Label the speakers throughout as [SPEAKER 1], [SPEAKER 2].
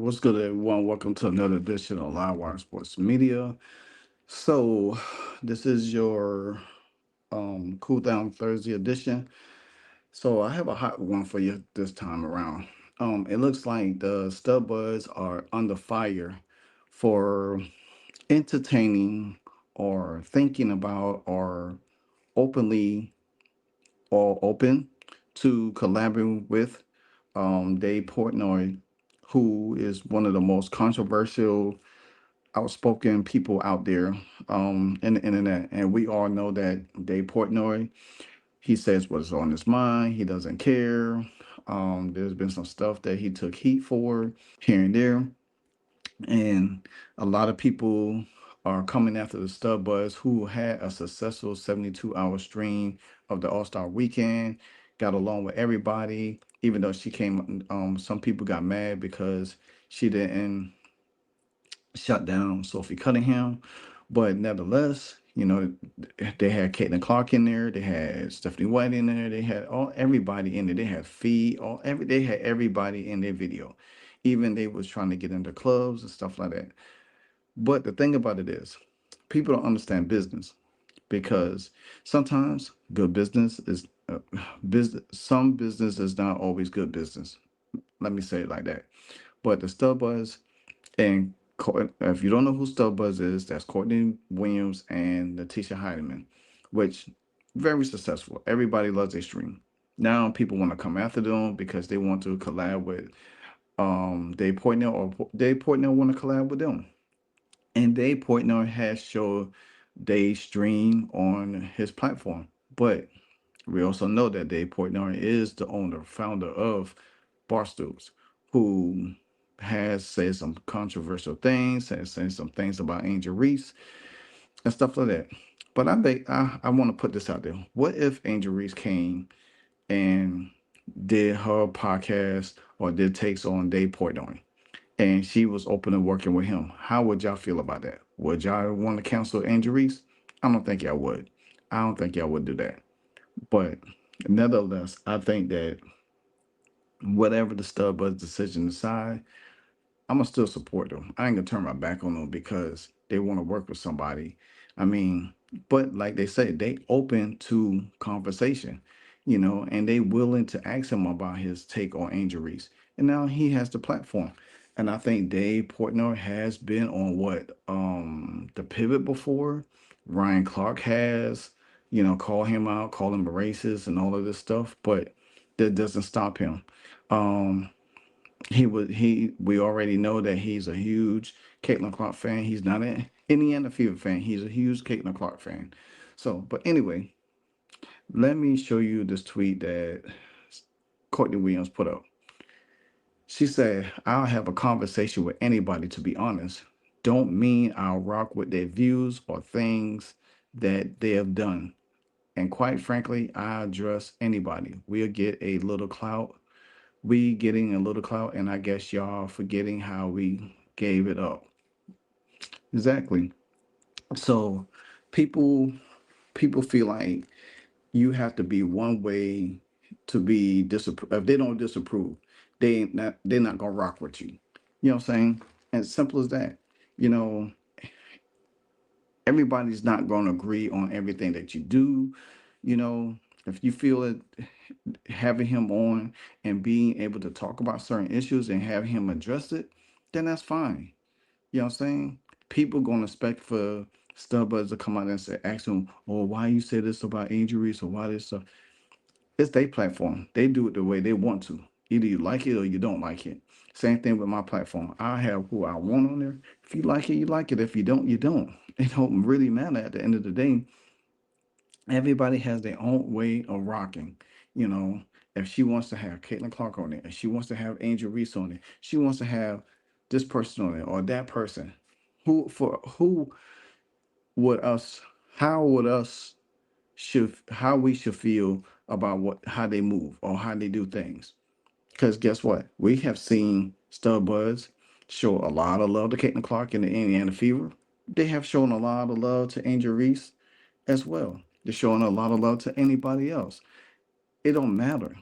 [SPEAKER 1] What's good, everyone? Welcome to another edition of Livewire Sports Media. So, this is your Cool Down Thursday edition. So, I have a hot one for you this time around. It looks like the Studbudz are under fire for entertaining or thinking about or openly or open to collaborating with Dave Portnoy, who is one of the most controversial, outspoken people out there in the internet. And we all know that Dave Portnoy, he says what's on his mind. He doesn't care. There's been some stuff that he took heat for here and there. And a lot of people are coming after the Studbuzz, who had a successful 72-hour stream of the All-Star weekend, got along with everybody, even though she came, some people got mad because she didn't shut down Sophie Cunningham. But nevertheless, they had Caitlin Clark in there, they had Stephanie White in there, they had everybody in there. They had they had everybody in their video. Even they was trying to get into clubs and stuff like that. But the thing about it is, people don't understand business, because sometimes good business is business. Some business is not always good business. Let me say it like that. But the Studbuzz and if you don't know who Studbuzz is, that's Courtney Williams and Letitia Heidemann, which very successful. Everybody loves their stream. Now people want to come after them because they want to collab with Dave Portnoy, or Dave Portnoy want to collab with them. And Dave Portnoy has showed Dave stream on his platform. But we also know that Dave Portnoy is the owner, founder of Barstools, who has said some controversial things, has said some things about Angel Reese and stuff like that. But I want to put this out there. What if Angel Reese came and did her podcast or did takes on Dave Portnoy, and she was open to working with him? How would y'all feel about that? Would y'all want to cancel Angel Reese? I don't think y'all would. I don't think y'all would do that. But nevertheless, I think that whatever the Studbuzz decision decide, I'm gonna still support them. I ain't gonna turn my back on them because they want to work with somebody. I mean, but like they say, they open to conversation, and they willing to ask him about his take on injuries. And now he has the platform. And I think Dave Portnoy has been on the pivot before. Ryan Clark has, call him out, call him a racist and all of this stuff, but that doesn't stop him. Um, we already know that he's a huge Caitlin Clark fan. He's not an Indiana Fever fan. He's a huge Caitlin Clark fan. So, but anyway, let me show you this tweet that Courtney Williams put up. She said, "I'll have a conversation with anybody, to be honest. Don't mean I'll rock with their views or things that they have done. And quite frankly, I address anybody. We'll get a little clout. We getting a little clout, and I guess y'all forgetting how we gave it up." Exactly. So people people feel like you have to be one way to be disapprove. If they don't disapprove, they're not gonna rock with you. You know what I'm saying? As simple as that. You know, everybody's not gonna agree on everything that you do. You know, if you feel it, having him on and being able to talk about certain issues and have him address it, then that's fine. You know what I'm saying? People gonna expect for Starbucks to come out and say, ask them, "Oh, why you say this about injuries or why this stuff?" It's their platform. They do it the way they want to. Either you like it or you don't like it. Same thing with my platform. I have who I want on there. If you like it, you like it. If you don't, you don't. It don't really matter at the end of the day. Everybody has their own way of rocking. You know, if she wants to have Caitlin Clark on it, if she wants to have Angel Reese on it, she wants to have this person on it or that person. Who would us? How would us should how we should feel about how they move or how they do things? Because guess what? We have seen Studbuzz show a lot of love to Caitlin Clark in the Indiana Fever. They have shown a lot of love to Angel Reese as well. They're showing a lot of love to anybody else. It don't matter.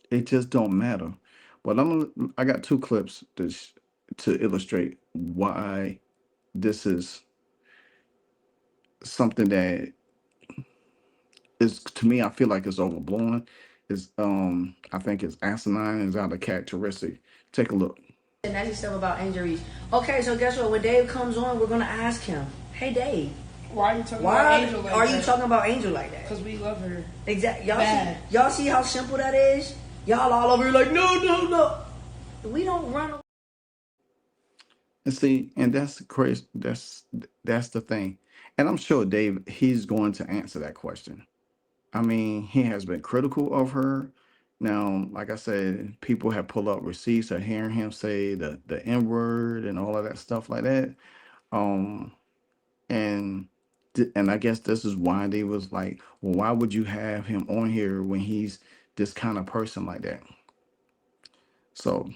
[SPEAKER 1] It just don't matter. But I got two clips to illustrate why this is something that is, to me, I feel like it's overblown. Is I think it's asinine, is out of characteristic. Take a look.
[SPEAKER 2] Nasty stuff about injuries. Okay, so guess what? When Dave comes on, we're gonna ask him, "Hey, Dave,
[SPEAKER 3] why are you talking
[SPEAKER 2] why
[SPEAKER 3] about Angel like
[SPEAKER 2] are
[SPEAKER 3] that?
[SPEAKER 2] you talking about Angel like that?"
[SPEAKER 3] Because we love her.
[SPEAKER 2] Exactly.
[SPEAKER 3] Bad.
[SPEAKER 2] Y'all see how simple that is? Y'all all over here like, no, no, no. We don't run.
[SPEAKER 1] And see, and that's crazy. That's the thing. And I'm sure Dave, he's going to answer that question. I mean, he has been critical of her. Now, like I said, people have pulled up receipts of hearing him say the N word and all of that stuff like that. Um, and and I guess this is why they was like, well, why would you have him on here when he's this kind of person like that? So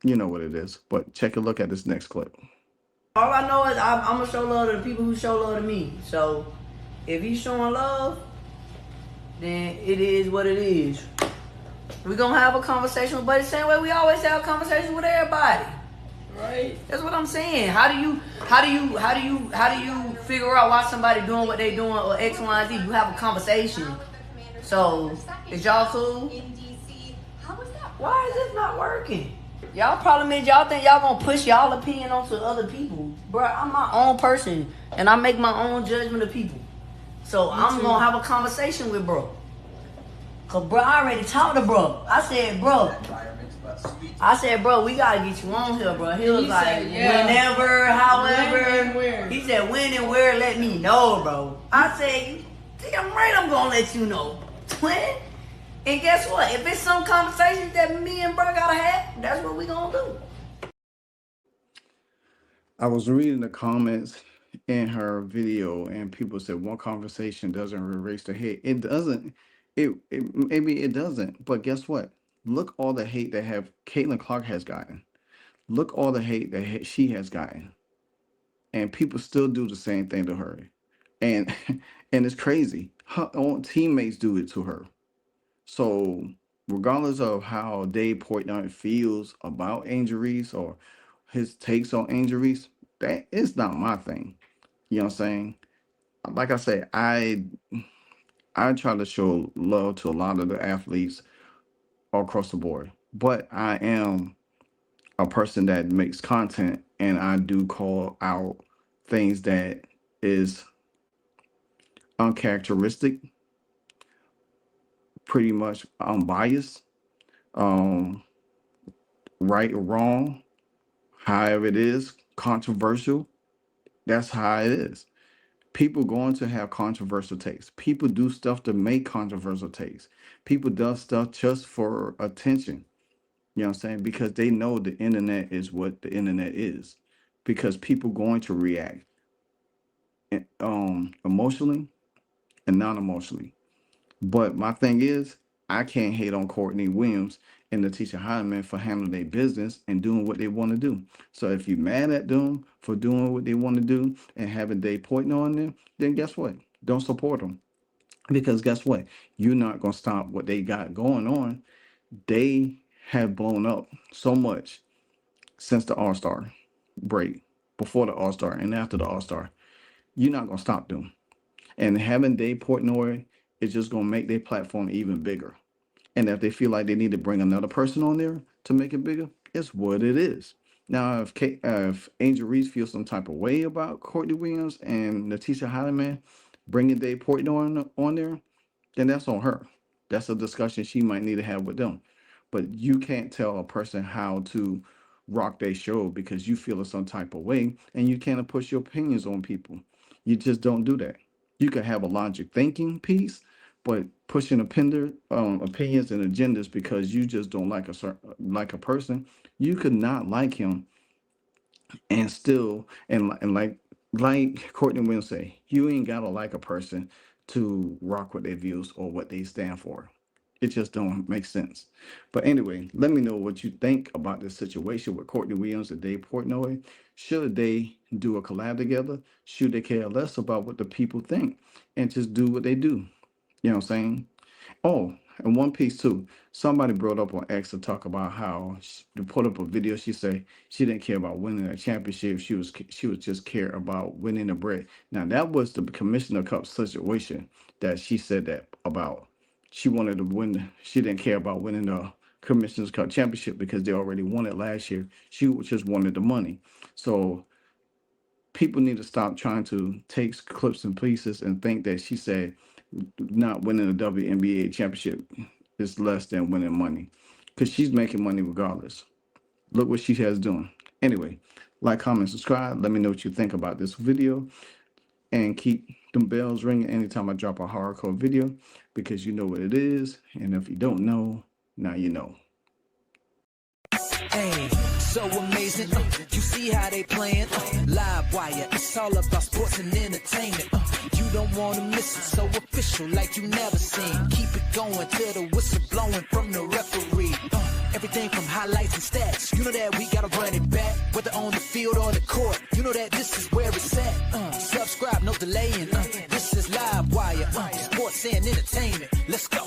[SPEAKER 1] you know what it is. But check a look at this next clip.
[SPEAKER 2] All I know is I'm gonna show love to the people who show love to me. So if he's showing love, then it is what it is. We're gonna have a conversation with Buddy the same way we always have conversations with everybody.
[SPEAKER 3] Right?
[SPEAKER 2] That's what I'm saying. How do you figure out why somebody doing what they doing or X, Y, and Z? You have a conversation. So is y'all cool? Why is this not working? Y'all problem is y'all think y'all gonna push y'all opinion onto other people. Bruh, I'm my own person and I make my own judgment of people. So I'm gonna have a conversation with bro. Cause bro, I already talked to bro. I said, bro, we gotta get you on here, bro. He was
[SPEAKER 3] He
[SPEAKER 2] like,
[SPEAKER 3] said, yeah.
[SPEAKER 2] whenever, however.
[SPEAKER 3] When and where.
[SPEAKER 2] He said, when and where, let me know, bro. I said, damn right, I'm gonna let you know, twin. And guess what? If it's some conversations that me and bro gotta have, that's what we gonna do.
[SPEAKER 1] I was reading the comments in her video, and people said one conversation doesn't erase the hate. It doesn't. It maybe it doesn't. But guess what? Look all the hate that have Caitlin Clark has gotten. Look all the hate that she has gotten, and people still do the same thing to her, and and it's crazy. Her own teammates do it to her. So regardless of how Dave Portnoy feels about injuries or his takes on injuries, that is not my thing. You know what I'm saying? Like I say, I try to show love to a lot of the athletes all across the board. But I am a person that makes content and I do call out things that is uncharacteristic, pretty much unbiased, um, right or wrong, however it is, controversial. That's how it is. People going to have controversial takes. People do stuff to make controversial takes. People do stuff just for attention. You know what I'm saying? Because they know the internet is what the internet is. Because people going to react emotionally and non-emotionally. But my thing is, I can't hate on Courtney Williams and Letitia Hyman for handling their business and doing what they want to do. So if you're mad at them for doing what they want to do and having Dave Portnoy on them, then guess what? Don't support them. Because guess what? You're not going to stop what they got going on. They have blown up so much since the All-Star break, before the All-Star and after the All-Star. You're not going to stop them. And having Dave Portnoy is just going to make their platform even bigger. And if they feel like they need to bring another person on there to make it bigger, it's what it is. Now, if Angel Reese feels some type of way about Courtney Williams and Letitia Hyman bringing Dave Portnoy on there, then that's on her. That's a discussion she might need to have with them. But you can't tell a person how to rock their show because you feel a some type of way, and you can't push your opinions on people. You just don't do that. You can have a logic thinking piece, but pushing opinions and agendas because you just don't like like a person, you could not like him and still and like Courtney Williams say, you ain't gotta like a person to rock with their views or what they stand for. It just don't make sense. But anyway, let me know what you think about this situation with Courtney Williams and Dave Portnoy. Should they do a collab together? Should they care less about what the people think and just do what they do? You know what I'm saying? Oh, and one piece too. Somebody brought up on X to talk about how to put up a video. She said she didn't care about winning a championship. She was just care about winning the bread. Now that was the Commissioner Cup situation that she said that about. She wanted to win. She didn't care about winning the Commissioner's Cup championship because they already won it last year. She just wanted the money. So people need to stop trying to take clips and pieces and think that she said not winning a WNBA championship is less than winning money, because she's making money regardless. Look what she has doing. Anyway, like, comment, subscribe. Let me know what you think about this video, and keep them bells ringing anytime I drop a hardcore video, because you know what it is. And if you don't know, now you know.
[SPEAKER 4] Hey, so amazing. You see how they playing? Live wire. It's all about sports and entertainment. You don't want to miss it. So official, like you never seen. Keep it going till the whistle blowing from the referee. Everything from highlights and stats. You know that we gotta run it back, whether on the field or the court. You know that this is where it's at. Subscribe, no delaying. This is Live Wire. Sports and entertainment. Let's go.